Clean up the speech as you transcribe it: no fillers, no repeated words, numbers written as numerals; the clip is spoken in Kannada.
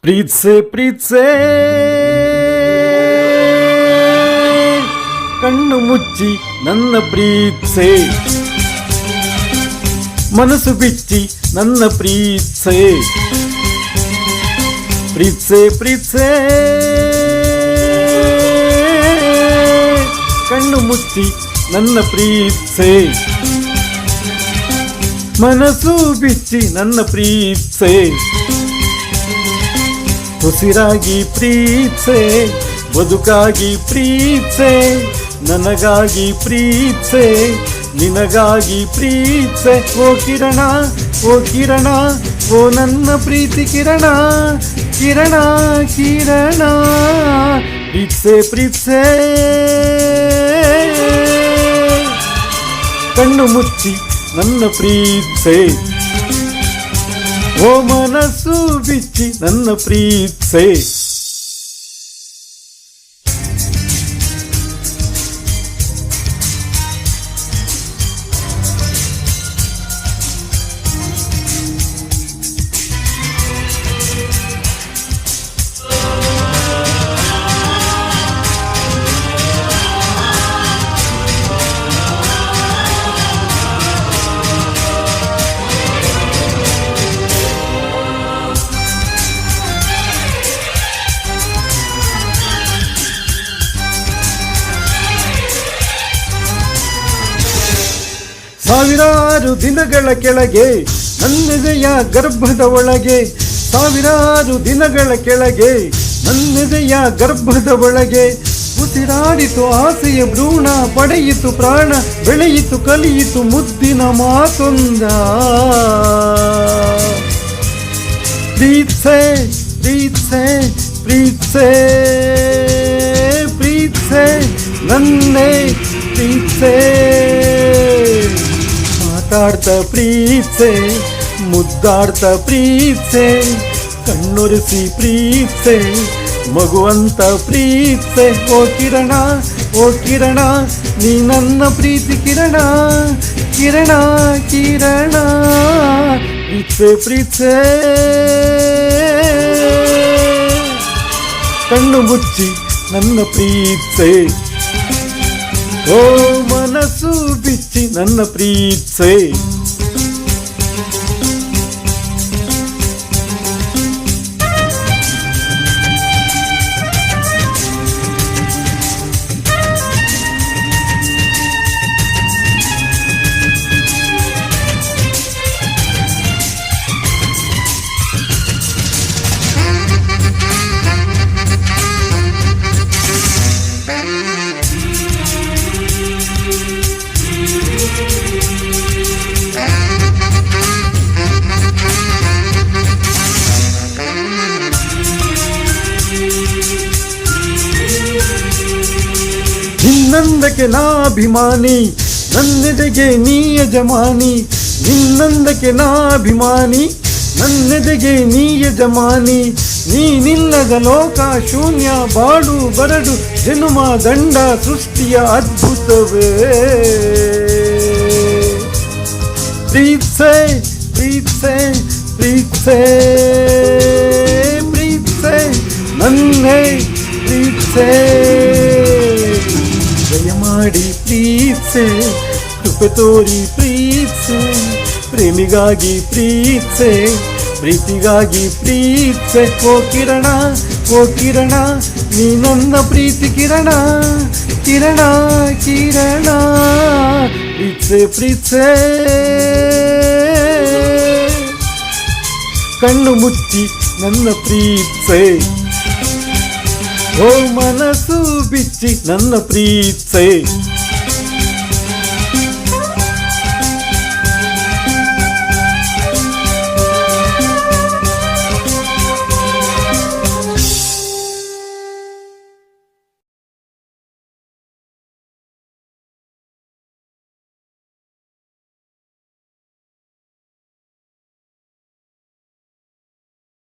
ಪ್ರೀತ್ಸೆ ಪ್ರೀತ್ಸೆ ಕಣ್ಣು ಮುಚ್ಚಿ ನನ್ನ ಪ್ರೀತ್ಸೆ, ಮನಸ್ಸು ಬಿಚ್ಚಿ ನನ್ನ ಪ್ರೀತ್ಸೆ. ಪ್ರೀತ್ಸೆ ಪ್ರೀತ್ಸೆ ಕಣ್ಣು ಮುಚ್ಚಿ ನನ್ನ ಪ್ರೀತ್ಸೆ, ಮನಸ್ಸು ಬಿಚ್ಚಿ ನನ್ನ ಪ್ರೀತ್ಸೆ. ಉಸಿರಾಗಿ ಪ್ರೀತ್ಸೆ, ಬದುಕಾಗಿ ಪ್ರೀತ್ಸೆ, ನನಗಾಗಿ ಪ್ರೀತ್ಸೆ, ನಿನಗಾಗಿ ಪ್ರೀತ್ಸೆ. ಓ ಕಿರಣ, ಓ ಕಿರಣ, ಓ ನನ್ನ ಪ್ರೀತಿ ಕಿರಣ, ಕಿರಣ ಕಿರಣ. ಪ್ರೀತ್ಸೆ ಪ್ರೀತ್ಸೆ ಕಣ್ಣು ಮುಚ್ಚಿ ನನ್ನ ಪ್ರೀತ್ಸೆ, ಓ ಮನಸ್ಸು ಬಿಚ್ಚಿ ನನ್ನ ಪ್ರೀತ್ಸೆ. ಸಾವಿರಾರು ದಿನಗಳ ಕೆಳಗೆ ನನ್ನೆದೆಯ ಗರ್ಭದ ಒಳಗೆ, ಸಾವಿರಾರು ದಿನಗಳ ಕೆಳಗೆ ನನ್ನೆದೆಯ ಗರ್ಭದ ಒಳಗೆ ಉಸಿರಾಡಿತು ಆಸೆಯ ಭ್ರೂಣ, ಪಡೆಯಿತು ಪ್ರಾಣ, ಬೆಳೆಯಿತು ಕಲಿಯಿತು ಮುದ್ದಿನ ಮಾತೊಂದ. ಪ್ರೀತ್ಸೆ ಪ್ರೀತ್ಸೆ ಪ್ರೀತ್ಸೆ ಪ್ರೀತ್ಸೆ ನನ್ನೇ ಪ್ರೀತ್ಸೆ. ಮಾತಾಡ್ತಾ ಪ್ರೀತ್ಸೆ, ಮುದ್ದಾಡ್ತಾ ಪ್ರೀತ್ಸೆ, ಕಣ್ಣೊರೆಸಿ ಪ್ರೀತ್ಸೆ, ಮಗುವಂತ ಪ್ರೀತ್ಸೆ. ಓ ಕಿರಣ, ಓ ಕಿರಣ, ನೀ ನನ್ನ ಪ್ರೀತಿ ಕಿರಣ, ಕಿರಣ ಕಿರಣ. ಪ್ರೀತ್ಸೆ ಪ್ರೀತ್ಸೆ ಕಣ್ಣು ಮುಚ್ಚಿ ನನ್ನ ಪ್ರೀತ್ಸೆ, ಓ ಮನಸ್ಸು ಬಿಚ್ಚಿ ನನ್ನ ಪ್ರೀತ್ಸೆ. ನಿನ್ನಂದಕ್ಕೆ ನಾ ಅಭಿಮಾನಿ, ನನ್ನೆದೆಗೆ ನೀ ಯಜಮಾನಿ. ನಿನ್ನಂದಕ್ಕೆ ನಾ ಅಭಿಮಾನಿ, ನನ್ನೆದೆಗೆ ನೀ ಯಜಮಾನಿ. ನೀನಿಲ್ಲದ ಲೋಕ ಶೂನ್ಯ, ಬಾಳು ಬರಡು ಜನುಮ ದಂಡ ಸೃಷ್ಟಿಯ ಅದ್ಭುತವೇ. ಪ್ರೀತ್ಸೆ ಪ್ರೀತ್ಸೆ ಪ್ರೀತ್ಸೆ ಪ್ರೀತ್ಸೆ ನನ್ನೇ ಪ್ರೀತ್ಸೆ. ದಯಮಾಡಿ ಪ್ರೀತ್ಸೆ, ಕೃಪೆ ತೋರಿ ಪ್ರೀತ್ಸೆ, ಪ್ರೇಮಿಗಾಗಿ ಪ್ರೀತ್ಸೆ, ಪ್ರೀತಿಗಾಗಿ ಪ್ರೀತ್ಸೆ. ಓ ಕಿರಣ, ಓ ಕಿರಣ, ನೀ ನನ್ನ ಪ್ರೀತಿ ಕಿರಣ, ಕಿರಣ ಕಿರಣ. ಪ್ರೀತ್ಸೆ ಪ್ರೀತ್ಸೆ ಕಣ್ಣು ಮುಚ್ಚಿ ನನ್ನ ಪ್ರೀತ್ಸೆ, ಓ ಮನಸ್ಸು ಬಿಚ್ಚಿ ನನ್ನ ಪ್ರೀತ್ಸೆ.